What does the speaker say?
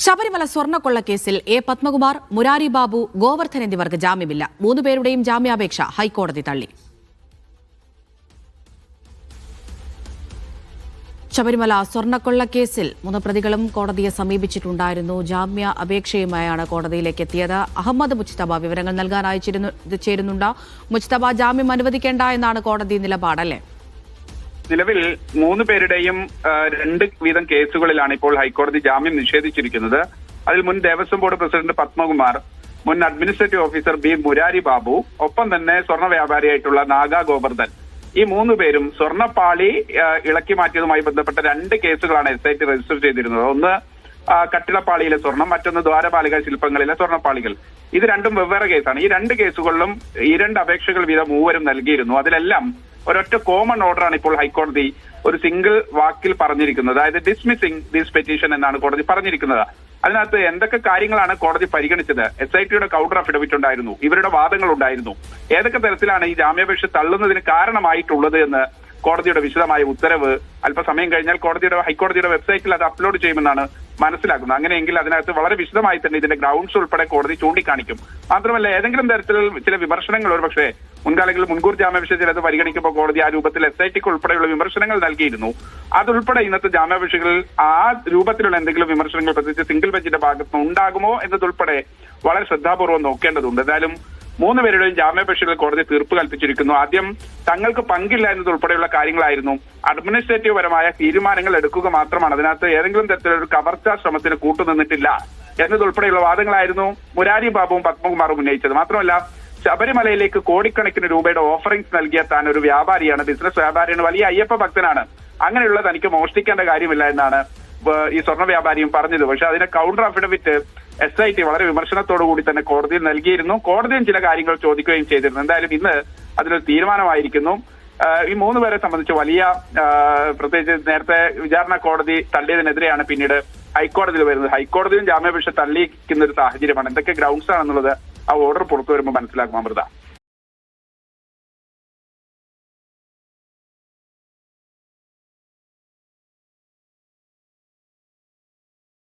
Sabarimala സ്വർണ്ണക്കൊള്ളക്കേസിൽ A Padmakumar, Murari Babu, Govardhan എന്നിവർക്ക് ജാമ്യമില്ല. 3 പേരുടെയും ജാമ്യാപേക്ഷ ഹൈക്കോടതി തള്ളി. ശബരിമല സ്വർണ്ണക്കൊള്ളക്കേസിൽ 3 പ്രതികളും കോടതിയെ സമീപിച്ചിട്ടുണ്ടായിരുന്നു. ജാമ്യ അപേക്ഷയുമായാണ് കോടതിയിലേക്ക് എത്തിയത്. അഹമ്മദ് മുജ്തബ വിവരങ്ങൾ നൽകാനായി ചേരുന്നുണ്ട്. മുജ്തബ, ജാമ്യം അനുവദിക്കേണ്ട എന്നാണ് കോടതി നിലപാടല്ലേ? നിലവിൽ 3 പേരുടെയും 2 വീതം കേസുകളിലാണ് ഇപ്പോൾ ഹൈക്കോടതി ജാമ്യം നിഷേധിച്ചിരിക്കുന്നത്. അതിൽ മുൻ ദേവസ്വം ബോർഡ് പ്രസിഡന്റ് പത്മകുമാർ, മുൻ administrative officer B Murari Babu, ഒപ്പം തന്നെ സ്വർണ്ണ വ്യാപാരിയായിട്ടുള്ള നാഗ ഗോവർദ്ധൻ. ഈ 3 പേരും സ്വർണ്ണപ്പാളി ഇളക്കി മാറ്റിയതുമായി ബന്ധപ്പെട്ട 2 കേസുകളാണ് SIT രജിസ്റ്റർ ചെയ്തിരുന്നത്. ഒന്ന് കട്ടിളപ്പാളിയിലെ സ്വർണം, മറ്റൊന്ന് ദ്വാരപാലിക ശില്പങ്ങളിലെ സ്വർണ്ണപ്പാളികൾ. ഇത് രണ്ടും വെവ്വേറെ കേസാണ്. ഈ 2 കേസുകളിലും 2 അപേക്ഷകൾ വീതം 3 നൽകിയിരുന്നു. അതിലെല്ലാം ഒരൊറ്റ കോമൺ ഓർഡറാണ് ഇപ്പോൾ ഹൈക്കോടതി ഒരു സിംഗിൾ വാക്കിൽ പറഞ്ഞിരിക്കുന്നത്. അതായത് ഡിസ്മിസിംഗ് ദിസ് പെറ്റീഷൻ എന്നാണ് കോടതി പറഞ്ഞിരിക്കുന്നത്. അതിനകത്ത് എന്തൊക്കെ കാര്യങ്ങളാണ് കോടതി പരിഗണിച്ചത്? SITയുടെ കൗണ്ടർ അഫിഡവിറ്റ് ഉണ്ടായിരുന്നു, ഇവരുടെ വാദങ്ങൾ ഉണ്ടായിരുന്നു. ഏതൊക്കെ തരത്തിലാണ് ഈ ജാമ്യാപേക്ഷ തള്ളുന്നതിന് കാരണമായിട്ടുള്ളത് എന്ന് കോടതിയുടെ വിശദമായ ഉത്തരവ് അല്പസമയം കഴിഞ്ഞാൽ ഹൈക്കോടതിയുടെ വെബ്സൈറ്റിൽ അത് അപ്ലോഡ് ചെയ്യുമെന്നാണ് മനസ്സിലാക്കുന്നത്. അങ്ങനെയെങ്കിൽ അതിനകത്ത് വളരെ വിശദമായി തന്നെ ഇതിന്റെ ഗ്രൗണ്ട്സ് ഉൾപ്പെടെ കോടതി ചൂണ്ടിക്കാണിക്കും. മാത്രമല്ല, ഏതെങ്കിലും തരത്തിൽ ചില വിമർശനങ്ങൾ ഒരുപക്ഷെ മുൻകാലങ്ങളിൽ മുൻകൂർ ജാമ്യാപേക്ഷ ചിലത് പരിഗണിക്കുമ്പോൾ കോടതി ആ രൂപത്തിൽ SITക്ക് ഉൾപ്പെടെയുള്ള വിമർശനങ്ങൾ നൽകിയിരുന്നു. അതുൾപ്പെടെ ഇന്നത്തെ ജാമ്യാപേക്ഷകളിൽ ആ രൂപത്തിലുള്ള എന്തെങ്കിലും വിമർശനങ്ങൾ പ്രത്യേകിച്ച് സിംഗിൾ ബെഞ്ചിന്റെ ഭാഗത്ത് നിന്ന് ഉണ്ടാകുമോ എന്നതുൾപ്പെടെ വളരെ ശ്രദ്ധാപൂർവ്വം നോക്കേണ്ടതുണ്ട്. എന്തായാലും 3 പേരുടെയും ജാമ്യാപേക്ഷകൾ കോടതി തീർപ്പ് കൽപ്പിച്ചിരിക്കുന്നു. ആദ്യം തങ്ങൾക്ക് പങ്കില്ല എന്നതുൾപ്പെടെയുള്ള കാര്യങ്ങളായിരുന്നു. അഡ്മിനിസ്ട്രേറ്റീവ് പരമായ തീരുമാനങ്ങൾ എടുക്കുക മാത്രമാണ്, അതിനകത്ത് ഏതെങ്കിലും തരത്തിലൊരു കവർച്ചാ ശ്രമത്തിന് കൂട്ടുനിന്നിട്ടില്ല എന്നതുൾപ്പെടെയുള്ള വാദങ്ങളായിരുന്നു മുരാരി ബാബുവും പത്മകുമാറും ഉന്നയിച്ചത്. മാത്രമല്ല, ശബരിമലയിലേക്ക് കോടിക്കണക്കിന് രൂപയുടെ ഓഫറിംഗ്സ് നൽകിയ താൻ ഒരു വ്യാപാരിയാണ്, ബിസിനസ് വ്യാപാരിയാണ്, വലിയ അയ്യപ്പ ഭക്തനാണ്, അങ്ങനെയുള്ള തനിക്ക് മോഷ്ടിക്കേണ്ട കാര്യമില്ല എന്നാണ് ഈ സ്വർണ്ണ വ്യാപാരിയും പറഞ്ഞത്. പക്ഷെ അതിന്റെ കൗണ്ടർ അഫിഡവിറ്റ് SIT വളരെ വിമർശനത്തോടു കൂടി തന്നെ കോടതിയിൽ നൽകിയിരുന്നു. കോടതിയും ചില കാര്യങ്ങൾ ചോദിക്കുകയും ചെയ്തിരുന്നു. എന്തായാലും ഇന്ന് അതിലൊരു തീരുമാനമായിരിക്കുന്നു. ഈ 3 പേരെ സംബന്ധിച്ച് വലിയ പ്രത്യേകിച്ച് നേരത്തെ വിചാരണ കോടതി തള്ളിയതിനെതിരെയാണ് പിന്നീട് ഹൈക്കോടതിയിൽ വരുന്നത്. ഹൈക്കോടതിയും ജാമ്യാപേക്ഷ തള്ളിയിരിക്കുന്ന ഒരു സാഹചര്യമാണ്. എന്തൊക്കെ ഗ്രൗണ്ട്സ് ആണെന്നുള്ളത് ആ ഓർഡർ പുറത്തു വരുമ്പോൾ മനസ്സിലാക്കും. അമൃത.